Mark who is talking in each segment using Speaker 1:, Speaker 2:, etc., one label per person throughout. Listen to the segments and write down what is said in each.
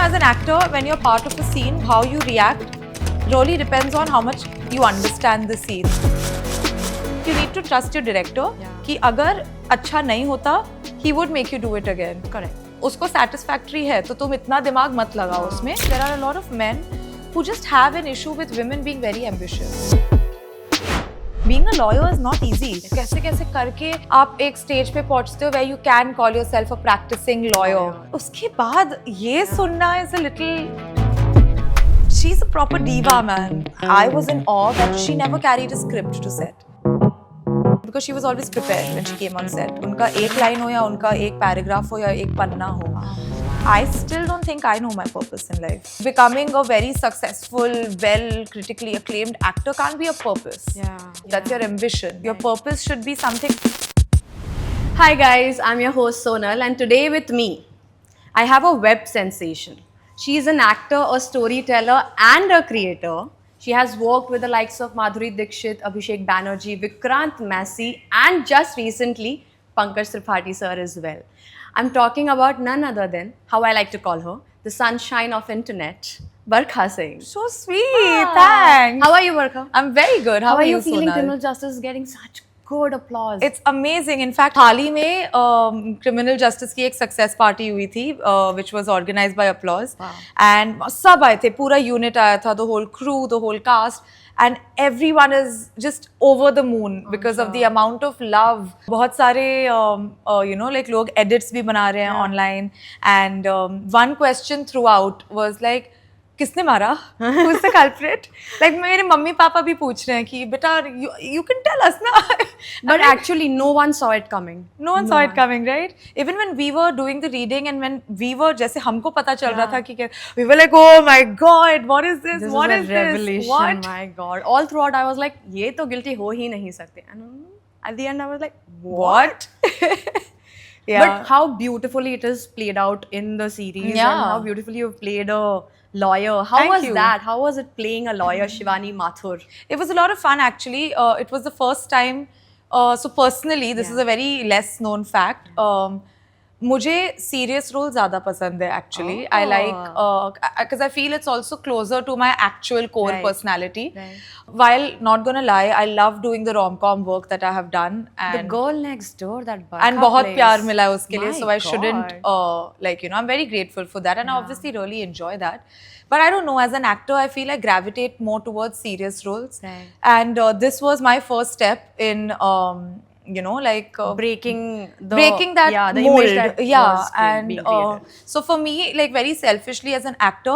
Speaker 1: as an actor, when you're part of a scene, how you react really depends on how much you understand the scene. You need to trust your director कि अगर अच्छा नहीं होता, he would make you do it again.
Speaker 2: Correct.
Speaker 1: उसको satisfactory है तो तुम इतना दिमाग मत लगाओ उसमें. There are a lot of men who just have an issue with women being very ambitious. Being a lawyer is not easy. कैसे कैसे करके आप एक स्टेज पे पहुंचते हो where you can call yourself a practicing lawyer. उसके बाद ये सुनना is a little. She's a proper diva, man. I was in awe that she never carried a script to set. Because she was always prepared when she came on set. उनका एक line हो या उनका एक paragraph हो या एक पन्ना हो. I still don't think I know my purpose in life. Becoming a very successful, well, critically acclaimed actor can't be a purpose. That's your ambition. Your purpose should be something.
Speaker 2: Hi guys, I'm your host Sonal, and today with me, I have a web sensation. She is an actor, a storyteller, and a creator. She has worked with the likes of Madhuri Dixit, Abhishek Banerjee, Vikrant Massey, and just recently, Pankaj Tripathi sir as well. I'm talking about none other than, how I like to call her, the sunshine of internet, Barkha Singh.
Speaker 1: So sweet, thanks.
Speaker 2: How are you, Barkha?
Speaker 1: I'm very good. How are you
Speaker 2: feeling
Speaker 1: Sonal?
Speaker 2: criminal justice getting such good applause?
Speaker 1: It's amazing. In fact, हाल ही में criminal justice की एक success party हुई थी, which was organized by Applause.
Speaker 2: Wow.
Speaker 1: And सब आए थे, पूरा unit आया था, the whole crew, the whole cast. And everyone is just over the moon because of the amount of love. बहुत सारे like लोग edits भी बना रहे हैं online. And one question throughout was like, किसने मारा? Who's the culprit? Like मेरे मम्मी पापा भी पूछ रहे हैं कि बेटा you can tell us ना.
Speaker 2: But actually, no one saw it coming.
Speaker 1: No one saw it coming, right? Even when we were doing the reading and when we were जैसे हमको पता चल रहा था कि we were like, oh my god, what is this? What is
Speaker 2: a revelation,
Speaker 1: this? What?
Speaker 2: My god. All throughout I was like, ये तो guilty हो ही नहीं सकते. And at the end I was like,
Speaker 1: What? Yeah.
Speaker 2: But how beautifully it is played out in the series,
Speaker 1: Yeah.
Speaker 2: and how beautifully you've played a lawyer. How
Speaker 1: Thank
Speaker 2: was
Speaker 1: you.
Speaker 2: that? How was it playing a lawyer, Shivani Mathur?
Speaker 1: It was a lot of fun actually. It was the first time. So personally, this is a very less known fact. मुझे serious role ज़्यादा पसंद है actually. I like because I feel it's also closer to my actual core personality. While not gonna lie, I love doing the rom-com work that I have done. And
Speaker 2: The Girl Next Door, that Barkha
Speaker 1: and बहुत
Speaker 2: plays.
Speaker 1: प्यार मिला है उसके लिए,
Speaker 2: My
Speaker 1: so I shouldn't like I'm very grateful for that, and I obviously really enjoy that. But I don't know, as an actor, I feel I gravitate more towards serious roles, and this was my first step in
Speaker 2: breaking
Speaker 1: that
Speaker 2: the
Speaker 1: mold.
Speaker 2: image that was
Speaker 1: And
Speaker 2: being created.
Speaker 1: so for me, like very selfishly as an actor,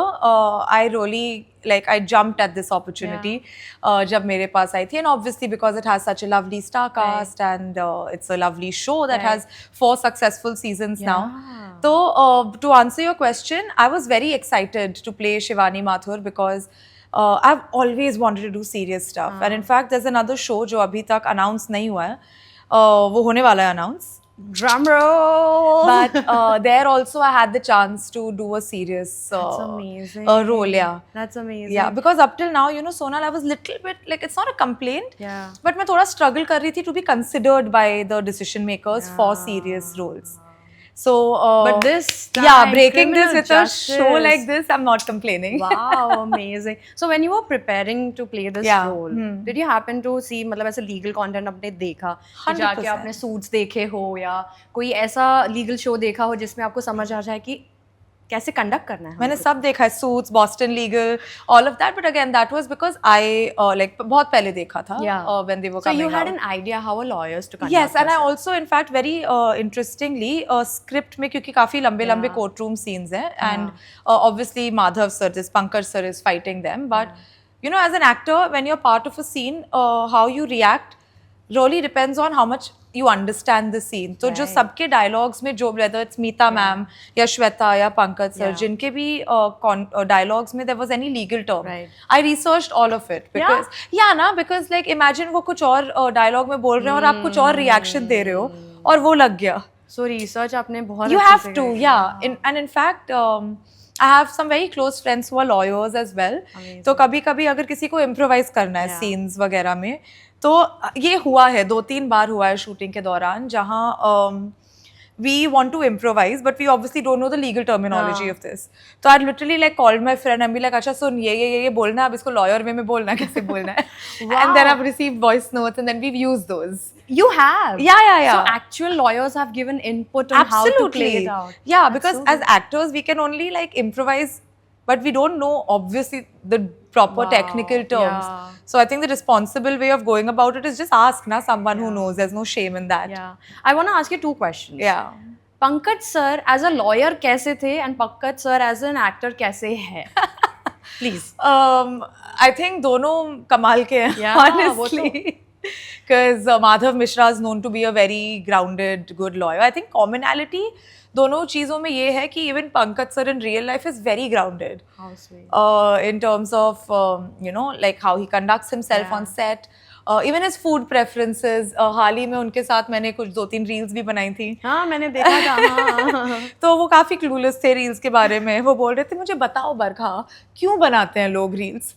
Speaker 1: I really I jumped at this opportunity जब मेरे पास आई थी, and obviously because it has such a lovely star cast and it's a lovely show that has 4 successful seasons now. So to answer your question, I was very excited to play Shivani Mathur because I've always wanted to do serious stuff. And in fact, there's another show जो अभी तक announce नहीं हुआ है, वो होने वाला है announce.
Speaker 2: Drum roll!
Speaker 1: But there also I had the chance to do a serious
Speaker 2: That's amazing.
Speaker 1: Role, yeah.
Speaker 2: That's amazing.
Speaker 1: Yeah, because up till now, Sonal, I was little bit like, it's not a complaint, but मैं थोड़ा struggle कर रही थी to be considered by the decision makers for serious roles. So,
Speaker 2: but this
Speaker 1: time, breaking this with
Speaker 2: justice.
Speaker 1: a show like this, I'm not complaining.
Speaker 2: Wow, amazing. So when you were preparing to play this role, did you happen to see मतलब ऐसे legal content आपने देखा, जाके आपने suits देखे हो या कोई ऐसा legal show देखा हो जिसमें आपको समझ आ जाए कि कैसे कंडक्ट करना है?
Speaker 1: मैंने सब देखा है, Suits, Boston Legal, all of that. But again, that was because I बहुत पहले देखा था when they were coming out.
Speaker 2: So you had an idea how a lawyers to conduct.
Speaker 1: Yes, and I also, in fact, very interestingly, script में क्योंकि काफी लंबे courtroom scenes हैं, and obviously Madhav sir, this Pankaj sir is fighting them. But as an actor, when you're part of a scene, how you react really depends on how much you understand the scene. तो जो सबके dialogues में जो whether it's Meeta ma'am या Shweta या Pankaj sir, जिनके भी dialogues में there was any legal term, I researched all of it because because like imagine वो कुछ और dialogue में बोल रहे हैं और आप कुछ और reaction दे रहे हो और वो लग गया.
Speaker 2: So research आपने बहुत
Speaker 1: You have to, and in fact I have some very close friends who are lawyers as well. तो कभी-कभी अगर किसी को improvise करना है scenes वगैरह में, तो ये हुआ है 2-3 बार हुआ है शूटिंग के दौरान जहाँ we want to improvise, but we obviously don't know the legal terminology of this. So I'd literally like call my friend and be like, "Acha, सुन ये बोलना है, अब इसको lawyer way में बोलना है, कैसे बोलना है?" And then I've received voice notes, and then we've used those.
Speaker 2: You have?
Speaker 1: Yeah.
Speaker 2: So actual lawyers have given input on how to play it out.
Speaker 1: Yeah, because as actors, we can only like improvise, but we don't know obviously the proper technical terms.
Speaker 2: Yeah.
Speaker 1: So I think the responsible way of going about it is just ask someone who knows. There's no shame in that.
Speaker 2: Yeah. I want to ask you 2 questions.
Speaker 1: Yeah.
Speaker 2: Pankaj sir as a lawyer कैसे थे and Pankaj sir as an actor कैसे है? Please.
Speaker 1: I think दोनों कमाल के हैं,
Speaker 2: Yeah,
Speaker 1: honestly. Because Madhav Mishra is known to be a very grounded, good lawyer. I think commonality दोनों चीज़ों में ये है कि even Pankaj sir in real life is very grounded.
Speaker 2: How sweet.
Speaker 1: In terms of you know, like how he conducts himself on set. Even his food preferences. हाल ही में उनके साथ मैंने कुछ 2-3 रील्स भी बनाई थी.
Speaker 2: हाँ मैंने देखा था. हाँ.
Speaker 1: तो वो काफ़ी क्लूलेस थे रील्स के बारे में. वो बोल रहे थे मुझे बताओ बरखा क्यों बनाते हैं लोग reels.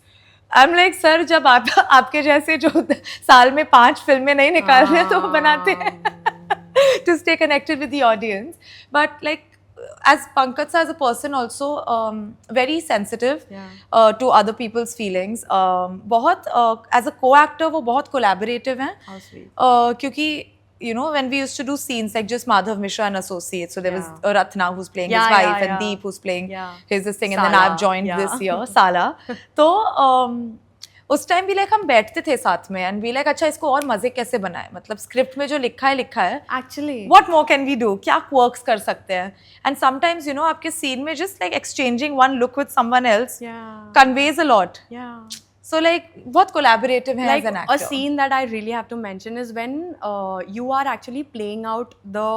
Speaker 1: I am like sir जब आपके जैसे जो साल में 5 फिल्में नहीं निकाल रहे तो वो बनाते हैं to stay connected with the audience. But like as Pankaj sir as a person also very sensitive to other people's feelings. बहुत as a co-actor वो बहुत collaborative हैं.
Speaker 2: How sweet.
Speaker 1: क्योंकि you know when we used to do scenes like just Madhav Mishra and associates, so there was Ratna who's playing his wife and Deep who's playing his this thing, and then I've joined this year Sala. तो उस time भी like हम बैठते थे साथ में and we like अच्छा इसको और मजे कैसे बनाए, मतलब स्क्रिप्ट में जो लिखा है
Speaker 2: actually
Speaker 1: what more can we do, क्या क्वर्क्स कर सकते हैं. एंड समटाइम्स यू नो आपके सीन में just like exchanging one look with someone else conveys a lot. So like बहुत collaborative है as an actor.
Speaker 2: A scene that I really have to mention is when you are actually playing out the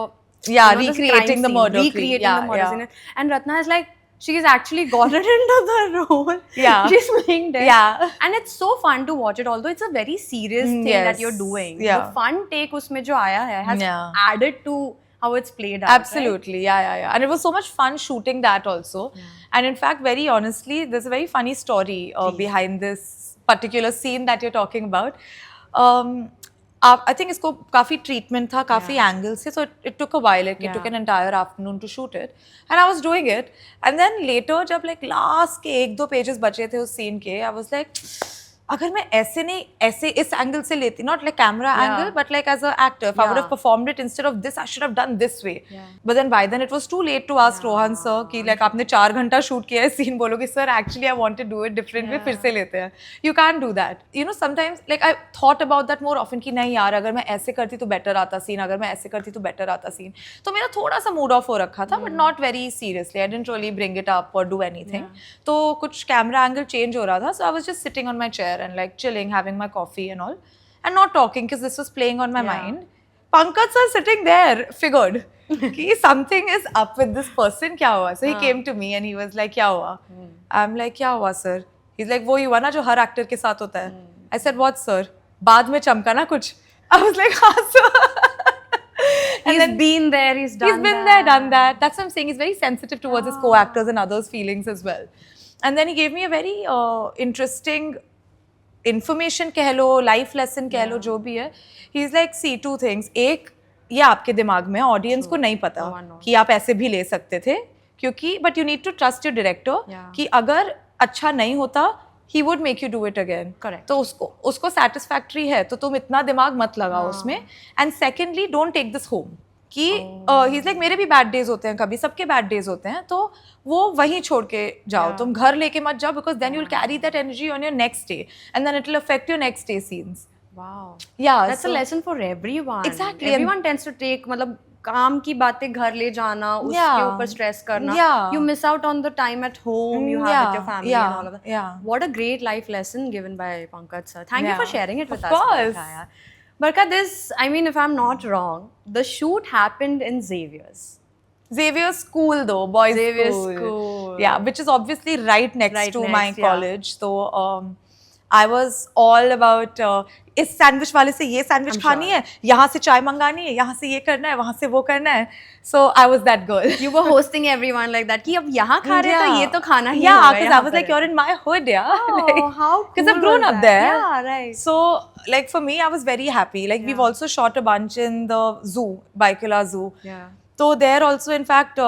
Speaker 1: recreating the murder
Speaker 2: scene, and Ratna is like she's actually gotten into the role. She's playing dead. And it's so fun to watch it, although it's a very serious thing that you're doing. The fun take उसमें जो आया है has added to how it's played out.
Speaker 1: Absolutely, right? And it was so much fun shooting that also. And in fact, very honestly, there's a very funny story behind this particular scene that you're talking about. I think इसको काफ़ी treatment था, काफ़ी angles थे, so it took a while. Like it took an entire afternoon to shoot it, and I was doing it. And then later, जब like last के 1-2 pages बचे थे उस scene के, I was like, अगर मैं ऐसे इस एंगल से लेती, not like camera angle but like as an actor, if I would have performed it instead of this, I should have done this way. But then by then it was too late to ask Rohan sir कि like आपने 4 घंटा shoot किया है scene, बोलोगे sir actually I want to do it different way, फिर से लेते हैं. You can't do that. You know sometimes like I thought about that more often कि नहीं यार अगर मैं ऐसे करती तो better आता सीन, अगर मैं ऐसे करती तो better आता सीन. तो मेरा थोड़ा सा मूड ऑफ हो रखा था, but not very seriously. I didn't really bring it up or do anything. तो कुछ कैमरा एंगल चेंज हो रहा था, so I was just sitting on my chair and like chilling, having my coffee and all, and not talking because this was playing on my mind. Pankaj sir sitting there figured कि something is up with this person, क्या हुआ? So he came to me and he was like क्या हुआ? I'm like क्या हुआ sir? He's like वो ही हुआ ना जो हर एक्टर के साथ होता है. I said what sir? बाद में चमका ना कुछ. I was like हाँ sir.
Speaker 2: He's been there, he's
Speaker 1: been there, done that. That's what I'm saying. He's very sensitive towards his co-actors and others' feelings as well. And then he gave me a very interesting information कह लो, life lesson कह लो, जो भी है. He's like, see, 2 things. एक, ये आपके दिमाग में, ऑडियंस को नहीं पता कि आप ऐसे भी ले सकते थे, क्योंकि but you need to trust your director कि अगर अच्छा नहीं होता, he would make you do it again.
Speaker 2: Correct.
Speaker 1: तो उसको satisfactory है, तो तुम इतना दिमाग मत लगाओ उसमें. And secondly, don't take this home. कि he's like मेरे भी बैड डेज होते हैं, कभी सबके बैड डेज होते हैं, तो वो वहीं छोड़ के जाओ, तुम घर लेके मत जाओ, because then you'll carry that energy on your next day and then it will affect your next day scenes.
Speaker 2: Wow.
Speaker 1: Yeah,
Speaker 2: that's a lesson for everyone.
Speaker 1: Exactly.
Speaker 2: Everyone tends to take मतलब काम की बातें घर ले जाना, उसके ऊपर stress करना. You miss out on the time at home you have with your family and all of that. What a great life lesson given by Pankaj sir. Thank you for sharing it with us.
Speaker 1: Of course.
Speaker 2: Barka, this, I mean, if I'm not wrong, the shoot happened in Xavier's
Speaker 1: school though, boys'
Speaker 2: Xavier's school.
Speaker 1: Yeah, which is obviously right next to my college. So I was all about इस sandwich वाले से ये sandwich खानी है, यहाँ से चाय मंगानी है, यहाँ से ये करना है, वहाँ से वो करना है. So I was that girl.
Speaker 2: You were hosting everyone like that कि अब यहाँ खा रहे हैं तो ये तो खाना ही होगा.
Speaker 1: Yeah, because I was like, you're in my hood, yeah.
Speaker 2: Oh, like, how cool.
Speaker 1: Because I've grown up there.
Speaker 2: Yeah, right.
Speaker 1: So like for me, I was very happy. Like we've also shot a bunch in the zoo, Baikula Zoo.
Speaker 2: Yeah.
Speaker 1: तो there also in fact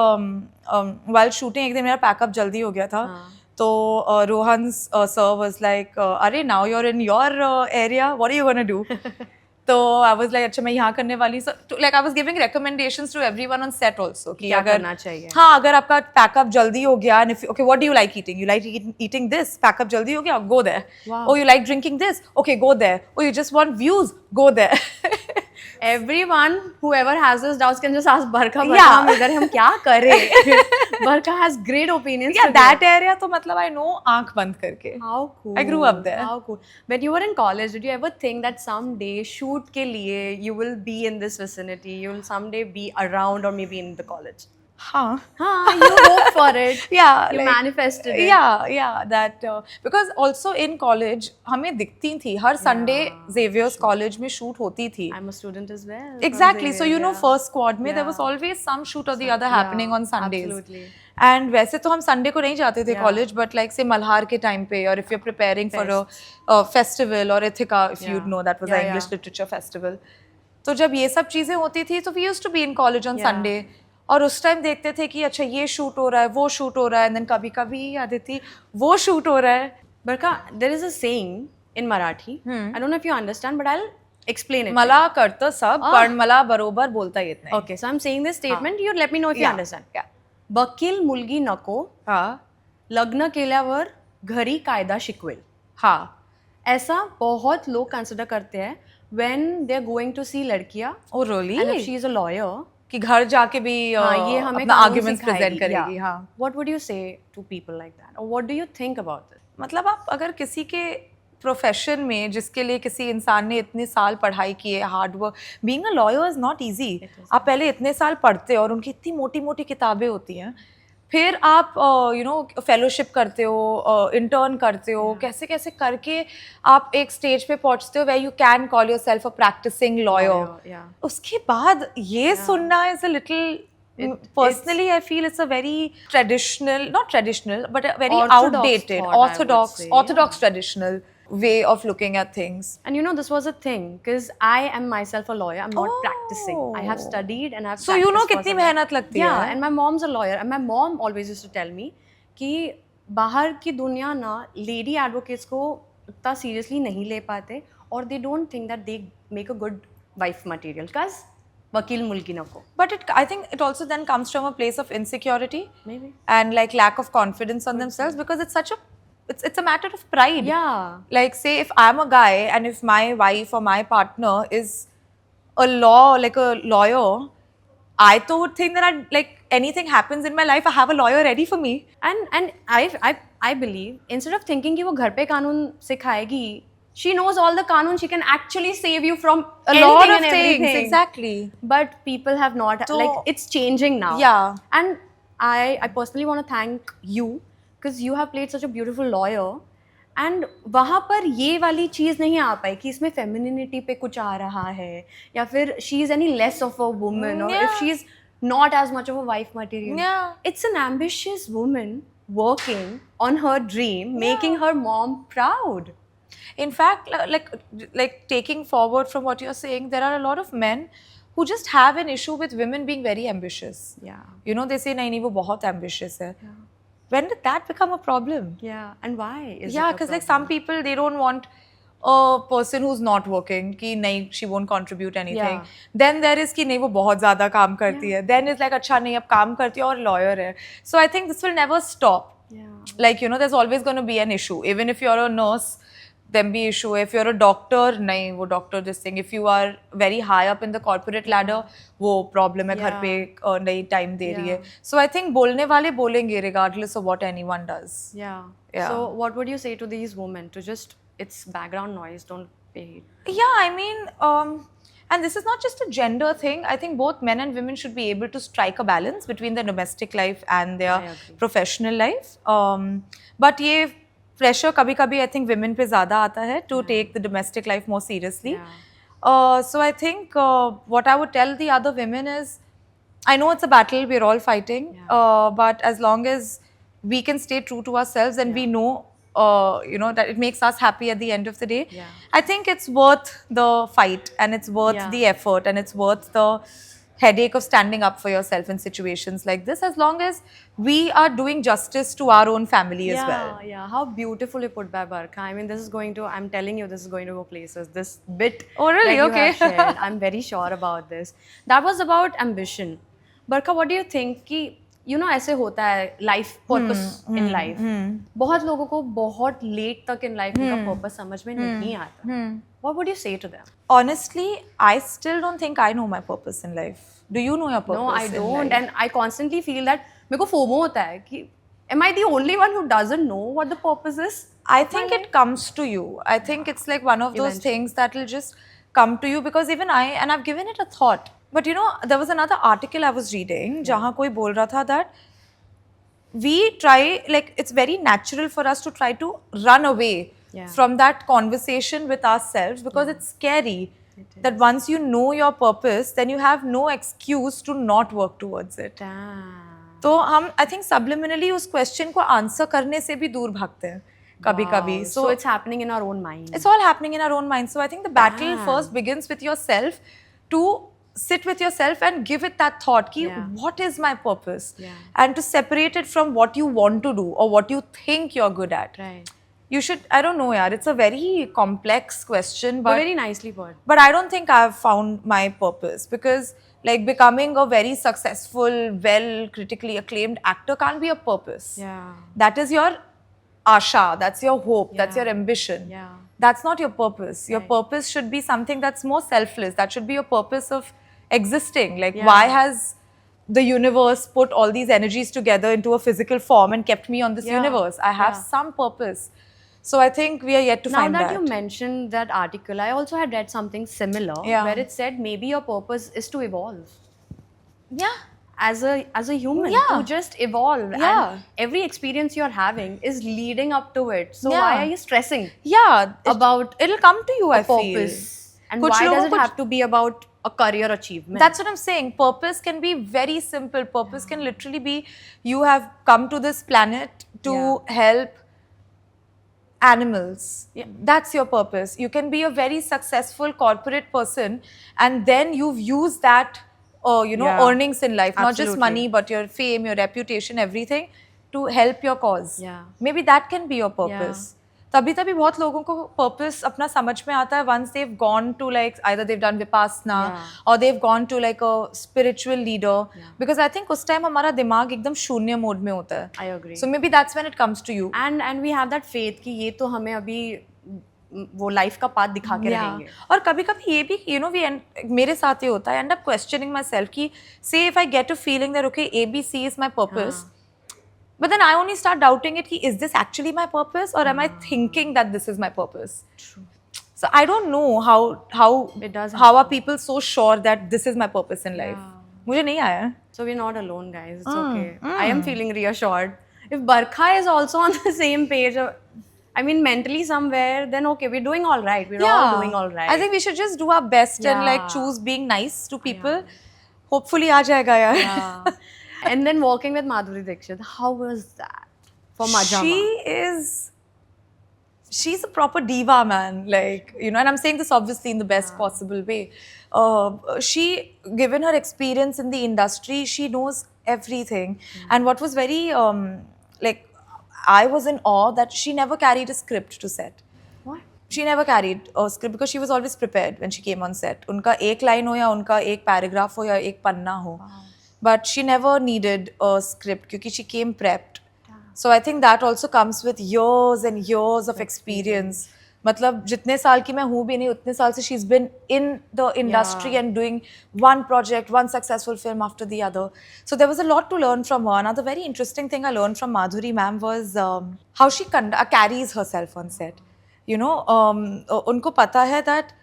Speaker 1: while shooting एक दिन मेरा pack up जल्दी हो गया था. तो Rohan sir was like, अरे now you are in your area, what are you gonna do? तो आई वाज लाइक, अच्छा मैं यहाँ करने वाली. Like I was giving recommendations to everyone on set also कि
Speaker 2: क्या
Speaker 1: अगर
Speaker 2: करना चाहिए.
Speaker 1: हाँ, अगर आपका पैकअप जल्दी हो गया, and if okay what do you like eating, you like eating this, pack up जल्दी हो गया, go there.
Speaker 2: Wow.
Speaker 1: Oh you like drinking this, okay go there. Oh you just want views, go there.
Speaker 2: Everyone, whoever has this doubts can just ask Barkha.
Speaker 1: Yeah.
Speaker 2: हम इधर हम क्या करें? Barkha has great opinions.
Speaker 1: Yeah,
Speaker 2: to
Speaker 1: that
Speaker 2: give.
Speaker 1: area तो मतलब I know आंख बंद करके.
Speaker 2: How cool.
Speaker 1: I grew up there.
Speaker 2: How cool. When you were in college, did you ever think that someday shoot के लिए you will be in this vicinity? You will someday be around or maybe in the college?
Speaker 1: हाँ.
Speaker 2: हाँ, you hope for it.
Speaker 1: Yeah,
Speaker 2: You
Speaker 1: like,
Speaker 2: manifested it.
Speaker 1: Yeah, that because also in college हमें दिखती थी हर Sunday Xavier's college में shoot होती थी.
Speaker 2: I'm a student as well. from
Speaker 1: Exactly. So
Speaker 2: Xavier,
Speaker 1: you know,
Speaker 2: yeah.
Speaker 1: first squad में there
Speaker 2: Yeah.
Speaker 1: was always some shoot or the other happening on Sundays.
Speaker 2: Absolutely.
Speaker 1: And वैसे तो हम Sunday को नहीं जाते थे
Speaker 2: Yeah.
Speaker 1: कॉलेज, बट लाइक से मल्हार के टाइम पे, और if you are preparing for a festival और Ithaca, if you
Speaker 2: Yeah.
Speaker 1: No that was
Speaker 2: Yeah,
Speaker 1: a English
Speaker 2: yeah.
Speaker 1: Literature festival. तो जब ये सब चीजें होती थी तो we used to be in college on
Speaker 2: Yeah.
Speaker 1: Sunday, और उस टाइम देखते थे कि अच्छा ये शूट हो रहा है, वो शूट हो रहा है, एंड देन कभी कभी आदिति वो शूट हो रहा है.
Speaker 2: Barkha, there is a saying in Marathi. I don't know if you understand, but I'll explain it.
Speaker 1: मला करतं सब, पण मला बरोबर बोलता येत नाही.
Speaker 2: Okay, so I'm saying this statement. You let me know if you
Speaker 1: Yeah.
Speaker 2: understand.
Speaker 1: Yeah.
Speaker 2: वकील मुलगी नको,
Speaker 1: हाँ.
Speaker 2: लग्न केल्यावर घरी कायदा शिकवेल.
Speaker 1: हाँ.
Speaker 2: ऐसा बहुत लोग कंसिडर करते हैं when they're going to see लड़कियां.
Speaker 1: Oh really?
Speaker 2: And if she is a lawyer,
Speaker 1: कि घर जाके भी
Speaker 2: हाँ, ये हमें
Speaker 1: अपना
Speaker 2: कानून
Speaker 1: आर्गुमेंट्स प्रेजेंट
Speaker 2: सिखाएगी.
Speaker 1: करेगी.
Speaker 2: Yeah.
Speaker 1: हाँ.
Speaker 2: What would you say to people like that? Or what do you think about it?
Speaker 1: मतलब आप अगर किसी के प्रोफेशन में जिसके लिए किसी इंसान ने इतने साल पढ़ाई की है, hard work, being a lawyer is not easy. आप पहले इतने साल पढ़ते हो और उनकी इतनी मोटी मोटी किताबें होती हैं, फिर आप यू नो फेलोशिप करते हो, इंटर्न करते हो, कैसे कैसे करके आप एक स्टेज पे पहुंचते हो where you can call yourself a practicing lawyer.
Speaker 2: Yeah.
Speaker 1: उसके बाद ये सुनना is a little, personally I feel it's a very traditional, not traditional, but a very
Speaker 2: Orthodox
Speaker 1: outdated,
Speaker 2: thought, I would
Speaker 1: orthodox
Speaker 2: say,
Speaker 1: traditional way of looking at things.
Speaker 2: And you know, this was a thing because I am myself a lawyer. I'm not practicing. I have
Speaker 1: Oh.
Speaker 2: studied and I've
Speaker 1: So you know
Speaker 2: practiced for
Speaker 1: कितनी
Speaker 2: some time.
Speaker 1: मेहनत लगती है.
Speaker 2: Yeah, and my mom's a lawyer, and my mom always used to tell me कि बाहर की दुनिया ना lady advocates को उतना seriously नहीं ले पाते, और they don't think that they make a good wife material because वकील मुल्की नको.
Speaker 1: But I think it also then comes from a place of insecurity
Speaker 2: Maybe.
Speaker 1: and like lack of confidence on themselves, because it's such a it's a matter of pride.
Speaker 2: Yeah.
Speaker 1: Like say if I'm a guy and if my wife or my partner is a lawyer, I thought would think that I'd, like anything happens in my life, I have a lawyer ready for me.
Speaker 2: And I believe instead of thinking कि वो घर पे कानून सिखाएगी, she knows all the कानून, she can actually save you from
Speaker 1: A
Speaker 2: anything
Speaker 1: lot of
Speaker 2: and
Speaker 1: things,
Speaker 2: everything.
Speaker 1: exactly.
Speaker 2: But people have not,
Speaker 1: So-
Speaker 2: like it's changing now.
Speaker 1: Yeah.
Speaker 2: And I personally want to thank you because you have played such a beautiful lawyer. And वहाँ पर ये वाली चीज़ नहीं आ पाई कि इसमें femininity पे कुछ आ रहा है, या फिर she is any less of a woman, or if
Speaker 1: Yeah.
Speaker 2: she is not as much of a wife material.
Speaker 1: Yeah.
Speaker 2: It's an ambitious woman working on her dream, making her mom proud.
Speaker 1: In fact, like taking forward from what you're saying, there are a lot of men who just have an issue with women being very ambitious.
Speaker 2: Yeah.
Speaker 1: You know, they say नहीं वो बहुत ambitious है. When did that become a problem?
Speaker 2: Yeah. And why is
Speaker 1: Yeah,
Speaker 2: it a
Speaker 1: because like
Speaker 2: problem?
Speaker 1: some people, they don't want a person who's not working, कि नहीं she won't contribute anything.
Speaker 2: Yeah.
Speaker 1: Then there is कि नहीं वो बहुत ज़्यादा काम करती है. Then it's like अच्छा नहीं अब काम करती है और lawyer है. So I think this will never stop.
Speaker 2: Yeah.
Speaker 1: Like you know, there's always going to be an issue. Even if you're a nurse, then be issue. If you're a doctor, नहीं वो doctor this thing. If you are very high up in the corporate ladder, वो problem है घर पे नहीं time दे रही है. So I think बोलने वाले बोलेंगे regardless of what anyone does.
Speaker 2: Yeah.
Speaker 1: Yeah.
Speaker 2: So what would you say to these women to just, it's background noise, don't pay it?
Speaker 1: Yeah, I mean, and this is not just a gender thing. I think both men and women should be able to strike a balance between their domestic life and
Speaker 2: I
Speaker 1: their
Speaker 2: agree.
Speaker 1: professional life. But ये pressure कभी-कभी I think women पे ज़्यादा आता है to take the domestic life more seriously.
Speaker 2: Yeah.
Speaker 1: So I think what I would tell the other women is, I know it's a battle, we're all fighting, but as long as we can stay true to ourselves and we know, you know, that it makes us happy at the end of the day,
Speaker 2: Yeah.
Speaker 1: I think it's worth the fight and it's worth
Speaker 2: Yeah.
Speaker 1: the effort and it's worth the headache of standing up for yourself in situations like this, as long as we are doing justice to our own family as well.
Speaker 2: Yeah, how beautifully put by Barkha. I mean, this is going to, I'm telling you, this is going to go places. This bit
Speaker 1: Oh, really?
Speaker 2: that you
Speaker 1: Okay.
Speaker 2: have shared, I'm very sure about this. That was about ambition. Barkha, what do you think कि you know ऐसे होता है life purpose in life. बहुत लोगों को बहुत late तक in life उनका purpose समझ में नहीं आता. What would you say to them?
Speaker 1: Honestly, I still don't think I know my purpose in life. Do you know your purpose?
Speaker 2: No, I
Speaker 1: in
Speaker 2: don't,
Speaker 1: life?
Speaker 2: and I constantly feel that मेरे को FOMO होता है कि am I the only one who doesn't know what the purpose is?
Speaker 1: I think it comes to you. I think it's like one of those things that will just come to you, because even and I've given it a thought. But you know, there was another article I was reading जहाँ कोई बोल रहा था that we try, like it's very natural for us to try to run away from that conversation with ourselves, because it's scary. That once you know your purpose, then you have no excuse to not work towards it. तो हम I think subliminally उस question को answer करने से भी दूर भागते हैं कभी-कभी.
Speaker 2: So it's happening in our own mind.
Speaker 1: It's all happening in our own mind. So I think the battle first begins with yourself, to sit with yourself and give it that thought ki what is my purpose, and to separate it from what you want to do or what you think you're good at.
Speaker 2: Right.
Speaker 1: You should, I don't know yaar, it's a very complex question, but
Speaker 2: very nicely put.
Speaker 1: But I don't think I've found my purpose, because like becoming a very successful, well critically acclaimed actor can't be a purpose. That is your asha, that's your hope, that's your ambition. That's not your purpose. Your purpose should be something that's more selfless. That should be your purpose of existing. Like why has the universe put all these energies together into a physical form and kept me on this universe? I have some purpose. So I think we are yet to find that.
Speaker 2: Now that you mentioned that article, I also had read something similar where it said maybe your purpose is to evolve.
Speaker 1: Yeah.
Speaker 2: As a human, to just evolve. And every experience you're having is leading up to it. So why are you stressing? About
Speaker 1: it'll come to you, I
Speaker 2: purpose.
Speaker 1: feel.
Speaker 2: And why does it have to be about a career achievement?
Speaker 1: That's what I'm saying. Purpose can be very simple. Purpose can literally be you have come to this planet to help animals. That's your purpose. You can be a very successful corporate person, and then you've used that earnings in life, not just money, but your fame, your reputation, everything, to help your cause. Maybe that can be your purpose. तभी बहुत लोगों को purpose अपना समझ में आता है once they've gone to like either they've done vipassana or they've gone to like a spiritual leader, because I think उस time हमारा दिमाग एकदम शून्य मोड में होता है.
Speaker 2: I agree.
Speaker 1: So maybe that's when it comes to you.
Speaker 2: And we have that faith कि ये तो हमें अभी वो लाइफ का पाथ दिखा के रहेंगे.
Speaker 1: और कभी-कभी ये भी मेरे साथ ये होता है, I end up questioning myself कि say if I get a feeling that okay ABC is my purpose, but then I only start doubting it, is this actually my purpose, or am I thinking that this is my purpose?
Speaker 2: True.
Speaker 1: So I don't know how are people so sure that this is my purpose in life. मुझे नहीं आया.
Speaker 2: So we're not alone, guys. It's okay. I am feeling reassured. If Barkha is also on the same page, I mean mentally somewhere, then okay, we're doing all right. We're all doing all right.
Speaker 1: I think we should just do our best and like choose being nice to people. Hopefully आ जाएगा यार.
Speaker 2: And then working with Madhuri Dixit, how was that for Majama?
Speaker 1: She's a proper diva, man. Like, and I'm saying this obviously in the best possible way. Given her experience in the industry, she knows everything. And what was very, I was in awe that she never carried a script to set.
Speaker 2: What?
Speaker 1: She never carried a script because she was always prepared when she came on set. Unka ek line ho ya unka ek paragraph ho ya ek panna ho. Wow. But she never needed a script because she came prepped. So I think that also comes with years and years of experience. मतलब जितने साल की मैं हूँ भी नहीं, उतने साल से she's been in the industry and doing one project, one successful film after the other. So there was a lot to learn from her. Another very interesting thing I learned from Madhuri ma'am was how she carries herself on set. उनको पता है that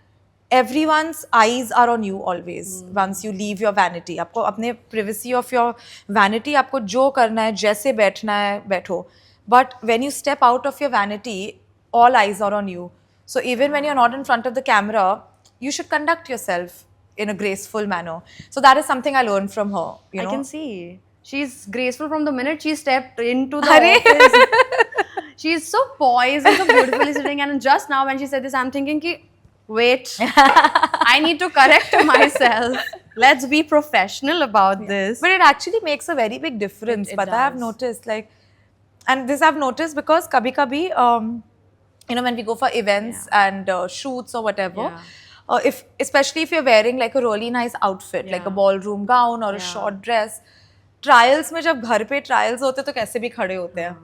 Speaker 1: everyone's eyes are on you always once you leave your vanity. आपको अपने privacy of your vanity, आपको जो करना है, जैसे बैठना है, बैठो. But when you step out of your vanity, all eyes are on you. So even when you're not in front of the camera, you should conduct yourself in a graceful manner. So that is something I learned from her. I
Speaker 2: can see. She's graceful from the minute she stepped into the office. She's so poised and so beautifully sitting. And just now when she said this, I'm thinking, wait, I need to correct myself. Let's be professional about this.
Speaker 1: But it actually makes a very big difference.
Speaker 2: It
Speaker 1: But I've
Speaker 2: does.
Speaker 1: noticed, like, and this I've noticed because kabhi, you know, when we go for events and shoots or whatever,
Speaker 2: Yeah.
Speaker 1: if especially if you're wearing like a really nice outfit, like a
Speaker 2: Yeah.
Speaker 1: ballroom gown or a
Speaker 2: Yeah.
Speaker 1: short dress, trials में जब घर पे trials होते तो कैसे भी खड़े होते हैं.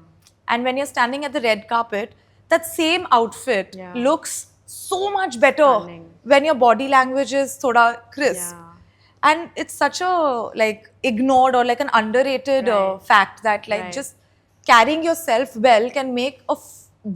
Speaker 1: And when you're standing at the red carpet, that same outfit
Speaker 2: Yeah.
Speaker 1: looks so much better
Speaker 2: Stunning.
Speaker 1: when your body language is thoda crisp.
Speaker 2: Yeah.
Speaker 1: And it's such a like ignored or like an underrated
Speaker 2: Right.
Speaker 1: fact that like
Speaker 2: Right.
Speaker 1: just carrying yourself well can make a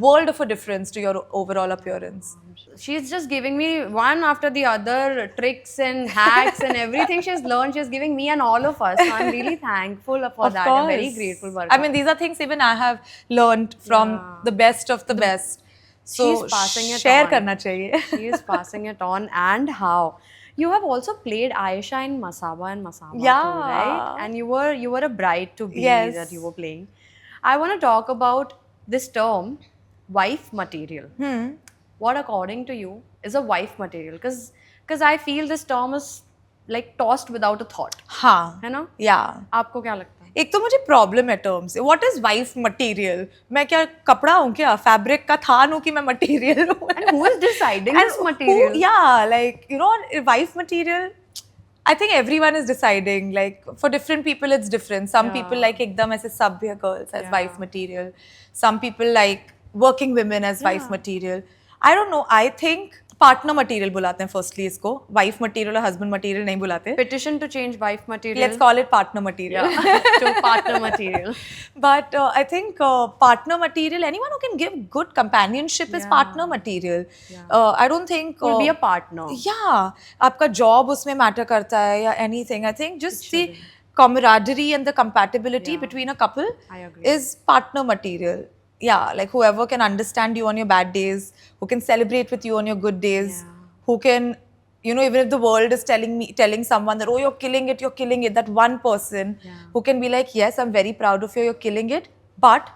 Speaker 1: world of a difference to your overall appearance.
Speaker 2: She's just giving me one after the other tricks and hacks and everything she's learned. She's giving me and all of us. So I'm really thankful for
Speaker 1: Of
Speaker 2: that.
Speaker 1: course.
Speaker 2: I'm very grateful. Varka.
Speaker 1: I mean, these are things even I have learned from
Speaker 2: Yeah.
Speaker 1: the best of the best. So
Speaker 2: She's passing it
Speaker 1: share
Speaker 2: on.
Speaker 1: करना चाहिए.
Speaker 2: She is passing it on, and how. You have also played Aisha in Masaba and Masaba
Speaker 1: Yeah.
Speaker 2: too, right? And you were a bride to be
Speaker 1: Yes.
Speaker 2: that you were playing. I want to talk about this term, wife material. What according to you is a wife material? Because I feel this term is like tossed without a thought.
Speaker 1: हाँ.
Speaker 2: है ना?
Speaker 1: Yeah.
Speaker 2: आपको क्या लगता है?
Speaker 1: एक तो मुझे प्रॉब्लम है टर्म से. What is wife material? मैं क्या कपड़ा हूँ क्या? फैब्रिक का थान हूँ कि मैं मटेरियल हूँ?
Speaker 2: And who is deciding this material?
Speaker 1: Yeah, like you know, wife material. I think everyone is deciding. Like for different people, it's different. Some people like ekdam aise sabhya girls as wife material. Some people like working women as wife material. I don't know. I think partner material बुलाते हैं firstly इसको. Wife material और husband material नहीं बुलाते.
Speaker 2: Petition to change wife material.
Speaker 1: Let's call it partner material.
Speaker 2: To partner material.
Speaker 1: But I think partner material, anyone who can give good companionship is partner material. I don't think
Speaker 2: Could be a partner.
Speaker 1: Yeah, आपका job उसमें matter करता है या anything. I think just the camaraderie and the compatibility between a couple
Speaker 2: I agree.
Speaker 1: is partner material. Yeah, like whoever can understand you on your bad days, who can celebrate with you on your good days, who can, you know, even if the world is telling someone that, oh, you're killing it, that one person who can be like, yes, I'm very proud of you, you're killing it, but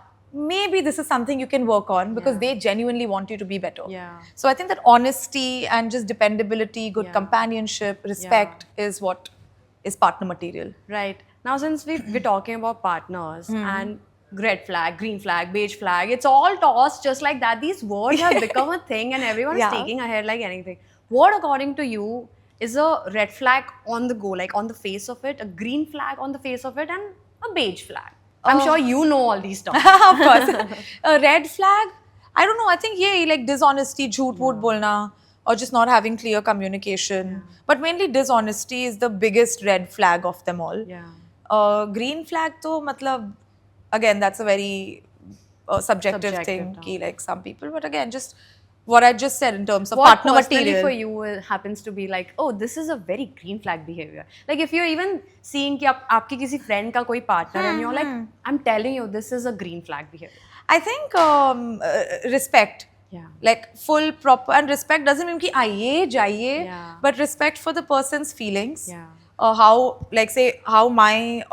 Speaker 1: maybe this is something you can work on because they genuinely want you to be better.
Speaker 2: Yeah.
Speaker 1: So I think that honesty and just dependability, good companionship, respect is what is partner material.
Speaker 2: Right. Now, since we're talking about partners and red flag, green flag, beige flag, it's all tossed just like that. These words have become a thing and everyone is taking ahead like anything. What, according to you, is a red flag on the go, like on the face of it, a green flag on the face of it, and a beige flag? I'm sure you know all these terms.
Speaker 1: Of course. A red flag, I don't know. I think like dishonesty, jhoot woot bolna, or just not having clear communication. But mainly dishonesty is the biggest red flag of them all.
Speaker 2: Yeah.
Speaker 1: Green flag to matlab, again, that's a very subjective thing.
Speaker 2: term.
Speaker 1: Ki, like some people, but again, just what I just said in terms of
Speaker 2: What
Speaker 1: partner
Speaker 2: personally
Speaker 1: material.
Speaker 2: for you happens to be like, oh, this is a very green flag behavior. Like if you're even seeing कि आपकी किसी friend का कोई partner and you're like, I'm telling you, this is a green flag behavior.
Speaker 1: I think respect.
Speaker 2: Yeah.
Speaker 1: Like full proper, and respect doesn't mean कि आइए जाइए,
Speaker 2: Yeah.
Speaker 1: but respect for the person's feelings.
Speaker 2: Yeah.
Speaker 1: How, like say, how my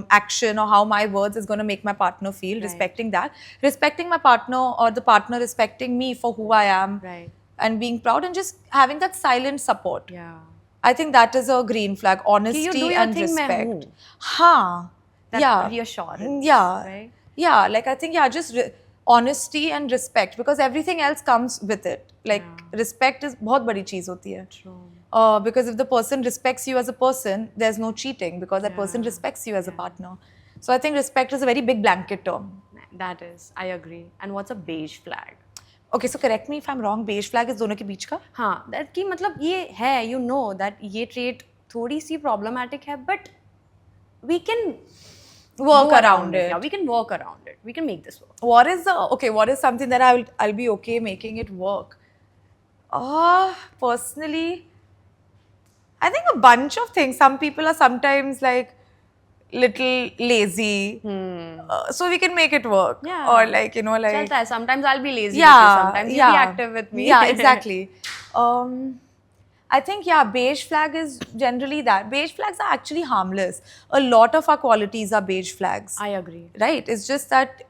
Speaker 1: action or how my words is going to make my partner feel, respecting that. Respecting my partner or the partner respecting me for who I am.
Speaker 2: Right.
Speaker 1: And being proud and just having that silent support.
Speaker 2: Yeah.
Speaker 1: I think that is a green flag, honesty
Speaker 2: you do your
Speaker 1: and
Speaker 2: thing, मैं
Speaker 1: respect.
Speaker 2: हूँ.
Speaker 1: हाँ.
Speaker 2: That
Speaker 1: Yeah.
Speaker 2: reassurance.
Speaker 1: Yeah.
Speaker 2: Right?
Speaker 1: Yeah, like I think, just honesty and respect, because everything else comes with it. Like respect is बहुत बड़ी चीज होती है.
Speaker 2: True.
Speaker 1: Because if the person respects you as a person, there's no cheating because that person respects you as a partner. So I think respect is a very big blanket term.
Speaker 2: That is, I agree. And what's a beige flag?
Speaker 1: Okay, so correct me if I'm wrong. Beige flag is दोनों के बीच का?
Speaker 2: हाँ, that कि मतलब ये है, you know that ये trait थोड़ी सी problematic है, but we can
Speaker 1: Work
Speaker 2: go
Speaker 1: around it.
Speaker 2: Yeah, we can work around it. We can make this work.
Speaker 1: What is something that I'll be okay making it work? Personally, I think a bunch of things. Some people are sometimes like little lazy, so we can make it work.
Speaker 2: Yeah.
Speaker 1: Or like, you know, like
Speaker 2: चलता है. Sometimes I'll be lazy
Speaker 1: yeah,
Speaker 2: with you. Sometimes you'll be active with me.
Speaker 1: Yeah, exactly. I think beige flag is generally that. Beige flags are actually harmless. A lot of our qualities are beige flags.
Speaker 2: I agree.
Speaker 1: Right? It's just that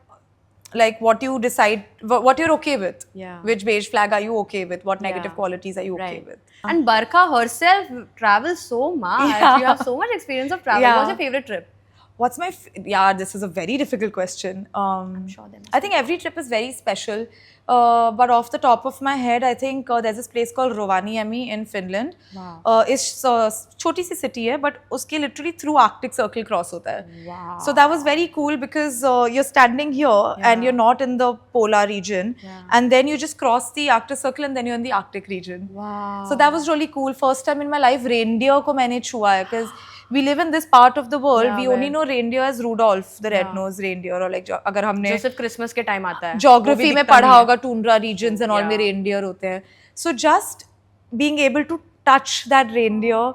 Speaker 1: like what you decide, what you're okay with.
Speaker 2: Yeah.
Speaker 1: Which beige flag are you okay with? What negative
Speaker 2: Yeah.
Speaker 1: qualities are you okay
Speaker 2: Right.
Speaker 1: with?
Speaker 2: And Barkha herself travels so much.
Speaker 1: Yeah.
Speaker 2: You have so much experience of travel.
Speaker 1: Yeah.
Speaker 2: What's your favorite trip?
Speaker 1: What's my yeah, this is a very difficult question.
Speaker 2: I'm sure there must
Speaker 1: I think every trip is very special, but off the top of my head, I think there's this place called Rovaniemi in Finland.
Speaker 2: Wow.
Speaker 1: It's छोटी सी city है, but उसके literally through Arctic Circle cross होता है.
Speaker 2: Wow.
Speaker 1: So that was very cool because you're standing here and you're not in the polar region, and then you just cross the Arctic Circle and then you're in the Arctic region.
Speaker 2: Wow.
Speaker 1: So that was really cool. First time in my life, reindeer को मैंने छुआ है because we live in this part of the world.
Speaker 2: Yeah,
Speaker 1: we only know reindeer as Rudolph, the red-nosed reindeer, or like अगर हमने
Speaker 2: जो सिर्फ Christmas के time आता है
Speaker 1: geography में पढ़ा होगा tundra regions and all
Speaker 2: Yeah.
Speaker 1: में reindeer होते हैं. So just being able to touch that reindeer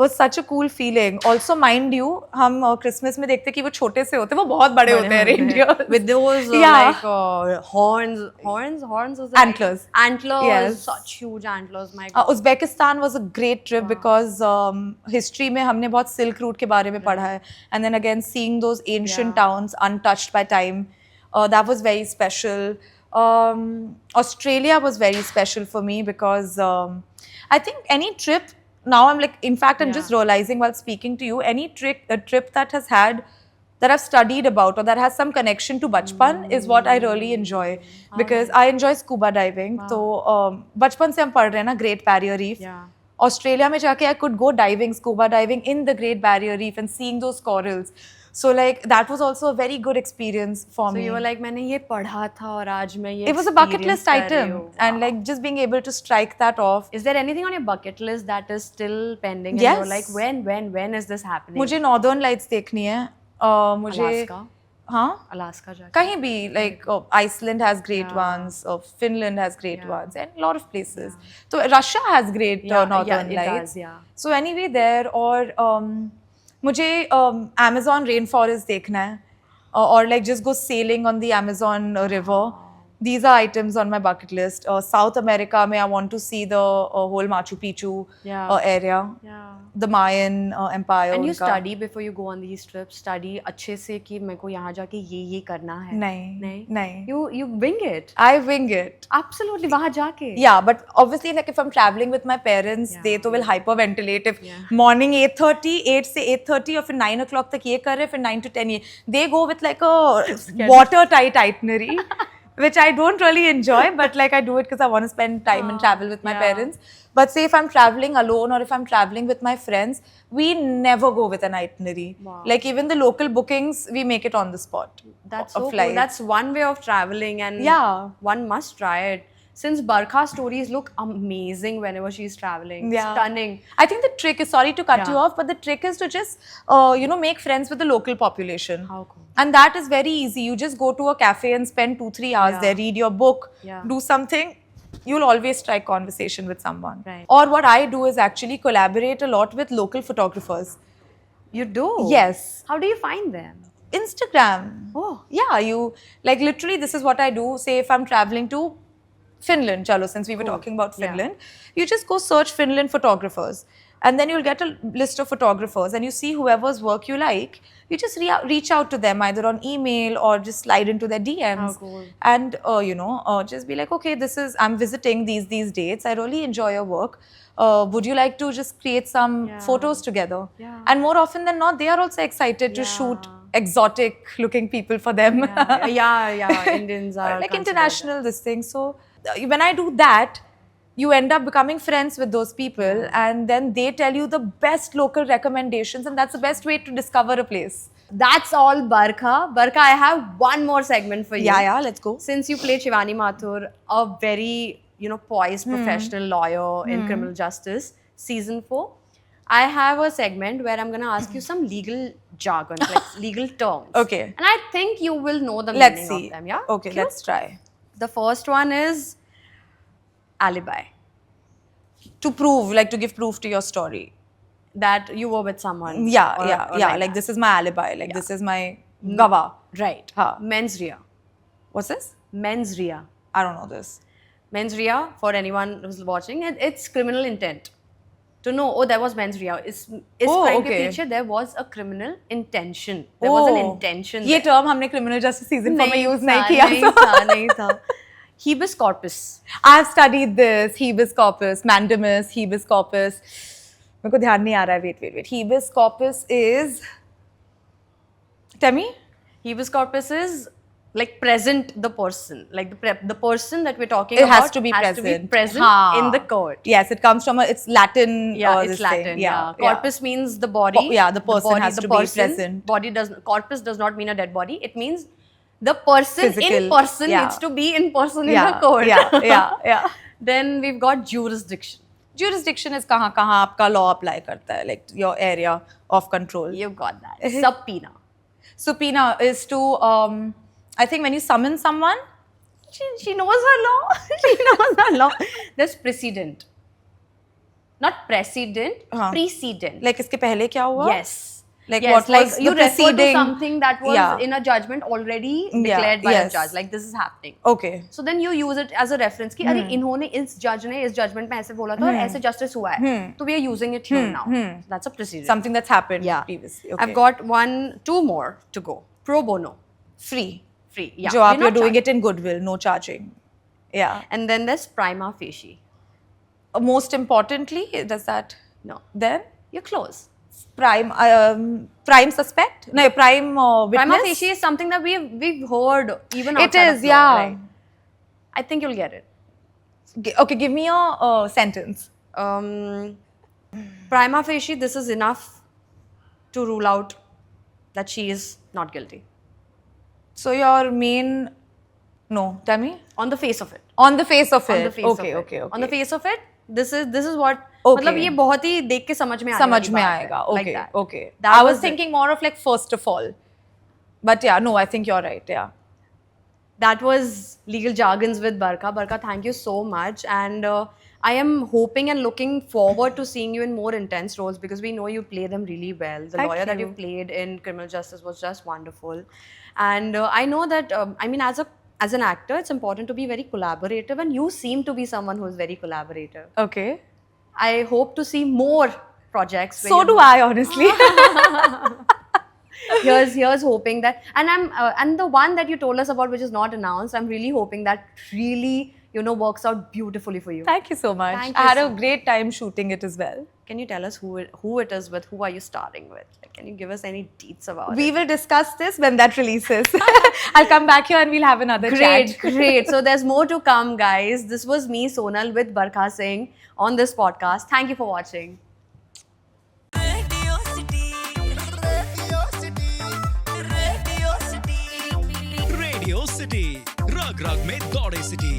Speaker 1: was such a cool feeling. Also, mind you, हम Christmas में देखते कि वो छोटे से होते हैं, वो बहुत बड़े होते हैं reindeer.
Speaker 2: with those
Speaker 1: Yeah.
Speaker 2: like horns was it?
Speaker 1: Antlers.
Speaker 2: Antlers,
Speaker 1: Yes.
Speaker 2: such huge antlers. My God.
Speaker 1: Uzbekistan was a great trip because history में हमने बहुत Silk Route के बारे में पढ़ा है, and then again seeing those ancient towns untouched by time, that was very special. Australia was very special for me because I think any trip now I'm like, in fact, I'm just realizing while speaking to you, any trip that has had that I've studied about or that has some connection to bachpan is what I really enjoy because I enjoy scuba diving. So bachpan se hum pad rahe hain na Great Barrier Reef.
Speaker 2: Yeah.
Speaker 1: Australia mein jaake I could go diving, scuba diving in the Great Barrier Reef and seeing those corals. So like that was also a very good experience for
Speaker 2: So
Speaker 1: me.
Speaker 2: you were like मैंने ये पढ़ा था और आज मैं ये
Speaker 1: It was a bucket list
Speaker 2: experience कर रही
Speaker 1: item,
Speaker 2: हूँ.
Speaker 1: and like just being able to strike that off.
Speaker 2: Is there anything on your bucket list that is still pending? And
Speaker 1: Yes.
Speaker 2: you're like, when is this happening?
Speaker 1: मुझे Northern Lights देखनी है. मुझे
Speaker 2: Alaska.
Speaker 1: हाँ
Speaker 2: Alaska जाके.
Speaker 1: कहीं भी like Iceland has great ones, Finland has great ones, and a lot of places. So Russia has great Northern
Speaker 2: it
Speaker 1: Lights.
Speaker 2: does, yeah.
Speaker 1: So anyway there or मुझे Amazon rainforest देखना है or like just go sailing on the Amazon river. These are items on my bucket list. South America में I want to see the whole Machu Picchu area.
Speaker 2: Yeah.
Speaker 1: The Mayan empire.
Speaker 2: And you
Speaker 1: उनका.
Speaker 2: study before you go on these trips. Study अच्छे से कि मेरे को यहाँ जाके ये करना है.
Speaker 1: नहीं.
Speaker 2: You wing it.
Speaker 1: I wing it.
Speaker 2: Absolutely वहाँ जाके.
Speaker 1: Yeah, but obviously like if I'm traveling with my parents, they तो will hyperventilate. If morning 8:30, 8 से 8:30 और फिर 9 o'clock तक ये कर रहे, फिर 9 to 10 ये. They go with like a watertight itinerary. Which I don't really enjoy, but like I do it because I want to spend time and travel with my parents. But say if I'm traveling alone or if I'm traveling with my friends, we never go with an itinerary. Like even the local bookings, we make it on the spot.
Speaker 2: That's so cool. That's one way of traveling, and one must try it. Since Barkha's stories look amazing whenever she's traveling. Stunning.
Speaker 1: I think the trick is, sorry to cut you off, but the trick is to just, make friends with the local population.
Speaker 2: How cool.
Speaker 1: And that is very easy. You just go to a cafe and spend 2-3 hours there, read your book, do something. You'll always strike conversation with someone.
Speaker 2: Right.
Speaker 1: Or what I do is actually collaborate a lot with local photographers.
Speaker 2: You do?
Speaker 1: Yes.
Speaker 2: How do you find them?
Speaker 1: Instagram.
Speaker 2: Oh.
Speaker 1: Yeah, you, like literally this is what I do. Say if I'm traveling to Finland, chalo, since we were talking about Finland, you just go search Finland photographers and then you'll get a list of photographers and you see whoever's work you like, you just reach out to them either on email or just slide into their DMs.
Speaker 2: Cool.
Speaker 1: And just be like, okay, I'm visiting these dates, I really enjoy your work. Would you like to just create some photos together? And more often than not, they are also excited to shoot exotic looking people for them.
Speaker 2: Indians are
Speaker 1: like international this thing. So when I do that, you end up becoming friends with those people and then they tell you the best local recommendations, and that's the best way to discover a place.
Speaker 2: That's all, Barkha. Barkha, I have one more segment for you.
Speaker 1: Yeah, let's go.
Speaker 2: Since you played Shivani Mathur, a very, poised professional lawyer in criminal justice, season 4, I have a segment where I'm going to ask you some legal jargon, like legal terms.
Speaker 1: Okay.
Speaker 2: And I think you will know the
Speaker 1: Let's
Speaker 2: meaning
Speaker 1: see.
Speaker 2: of them, yeah?
Speaker 1: Okay,
Speaker 2: Cute?
Speaker 1: let's try.
Speaker 2: The first one is alibi.
Speaker 1: To prove, like to give proof to your story.
Speaker 2: That you were with someone.
Speaker 1: Yeah.
Speaker 2: or
Speaker 1: Like
Speaker 2: that.
Speaker 1: this is my alibi. Like this is my gava.
Speaker 2: Right.
Speaker 1: Ha.
Speaker 2: Mens rea.
Speaker 1: What's this?
Speaker 2: Mens rea.
Speaker 1: I don't know this.
Speaker 2: Mens rea, for anyone who's watching, it's criminal intent. to know, oh, there was mens rea. इस
Speaker 1: Oh,
Speaker 2: crime
Speaker 1: okay.
Speaker 2: के पीछे there was a criminal intention. There was an intention.
Speaker 1: ये
Speaker 2: there.
Speaker 1: Term हमने criminal justice season 4 में use नहीं
Speaker 2: था,
Speaker 1: किया.
Speaker 2: नहीं था. Habeas corpus.
Speaker 1: I've studied this habeas corpus, mandamus, habeas corpus. मेरे को ध्यान नहीं आ रहा है. Wait. Habeas corpus is. Tell me.
Speaker 2: Habeas corpus is like present the person, like the person that we're talking
Speaker 1: It
Speaker 2: about
Speaker 1: has to be present.
Speaker 2: हाँ. in the court.
Speaker 1: Yes, it comes from it's Latin.
Speaker 2: Yeah,
Speaker 1: this
Speaker 2: it's Latin.
Speaker 1: thing.
Speaker 2: Yeah. Corpus means the body.
Speaker 1: Yeah, the person
Speaker 2: body,
Speaker 1: has
Speaker 2: the
Speaker 1: to be
Speaker 2: person.
Speaker 1: present.
Speaker 2: Body corpus does not mean a dead body. It means the person
Speaker 1: Physical,
Speaker 2: in person
Speaker 1: yeah.
Speaker 2: needs to be in person in
Speaker 1: Yeah,
Speaker 2: the court.
Speaker 1: yeah.
Speaker 2: Then we've got jurisdiction.
Speaker 1: Jurisdiction is कहाँ आपका law apply करता है, like your area of control.
Speaker 2: You've got that. Subpoena.
Speaker 1: Subpoena is to I think when you summon someone.
Speaker 2: She knows her law. She knows her law. There's precedent. Not precedent,
Speaker 1: हाँ.
Speaker 2: precedent.
Speaker 1: Like इसके पहले क्या हुआ?
Speaker 2: Yes.
Speaker 1: Like
Speaker 2: yes,
Speaker 1: what
Speaker 2: like
Speaker 1: was
Speaker 2: you
Speaker 1: the
Speaker 2: refer to
Speaker 1: preceding?
Speaker 2: something that was
Speaker 1: Yeah.
Speaker 2: in a judgment already declared by
Speaker 1: yes.
Speaker 2: a judge. Like this is happening.
Speaker 1: Okay.
Speaker 2: So then you use it as a reference कि अरे इन्होंने इस जज ने इस judgement में ऐसे बोला था और ऐसे जस्टिस हुआ है. तो we are using it here now. That's a precedent.
Speaker 1: Something that's happened
Speaker 2: Yeah.
Speaker 1: previously. Okay.
Speaker 2: I've got two more to go. Pro bono.
Speaker 1: free.
Speaker 2: Free. Yeah.
Speaker 1: जो आप
Speaker 2: We're
Speaker 1: you're
Speaker 2: not
Speaker 1: doing
Speaker 2: charging.
Speaker 1: it in goodwill, no charging. Yeah.
Speaker 2: And then there's prima facie.
Speaker 1: Most importantly, does that
Speaker 2: No.
Speaker 1: then
Speaker 2: You're close.
Speaker 1: prime suspect? No, prime witness.
Speaker 2: Prima facie is something that we've heard even
Speaker 1: It
Speaker 2: outside
Speaker 1: is,
Speaker 2: of law,
Speaker 1: yeah.
Speaker 2: right? I think you'll get it.
Speaker 1: Okay, give me a sentence.
Speaker 2: Prima facie, this is enough to rule out that she is not guilty.
Speaker 1: So your main, no, tell me.
Speaker 2: On the face of it.
Speaker 1: On the face of it.
Speaker 2: On the face
Speaker 1: Okay.
Speaker 2: of it. On the face of it, this is what.
Speaker 1: Okay.
Speaker 2: मतलब ये बहुत ही देख के समझ में आने
Speaker 1: समझ
Speaker 2: वाली
Speaker 1: में
Speaker 2: बात है,
Speaker 1: आएगा.
Speaker 2: like
Speaker 1: Okay.
Speaker 2: that.
Speaker 1: Okay.
Speaker 2: That
Speaker 1: I was
Speaker 2: it.
Speaker 1: thinking more of like first of all. But yeah, no, I think you're right. Yeah.
Speaker 2: That was legal jargons with Barka. Barka, thank you so much. And I am hoping and looking forward to seeing you in more intense roles because we know you play them really well. The
Speaker 1: Thank
Speaker 2: lawyer that
Speaker 1: you.
Speaker 2: you played in Criminal Justice was just wonderful. And I know that, I mean, as an actor, it's important to be very collaborative. And you seem to be someone who is very collaborative.
Speaker 1: Okay.
Speaker 2: I hope to see more projects. where
Speaker 1: So
Speaker 2: you-
Speaker 1: do I, honestly.
Speaker 2: here's hoping that, and and the one that you told us about, which is not announced, I'm really hoping that really works out beautifully for you.
Speaker 1: Thank you so much.
Speaker 2: Thank
Speaker 1: I
Speaker 2: you
Speaker 1: had
Speaker 2: so
Speaker 1: a great time shooting it as well.
Speaker 2: Can you tell us who it is with? Who are you starting with? Like, can you give us any deets about
Speaker 1: We
Speaker 2: it?
Speaker 1: will discuss this when that releases. I'll come back here and we'll have another
Speaker 2: Great,
Speaker 1: chat.
Speaker 2: great. So there's more to come, guys. This was me, Sonal, with Barkha Singh on this podcast. Thank you for watching.
Speaker 3: Radio City, Radio City, Radio City, Radio City, रग रग में दौड़े city.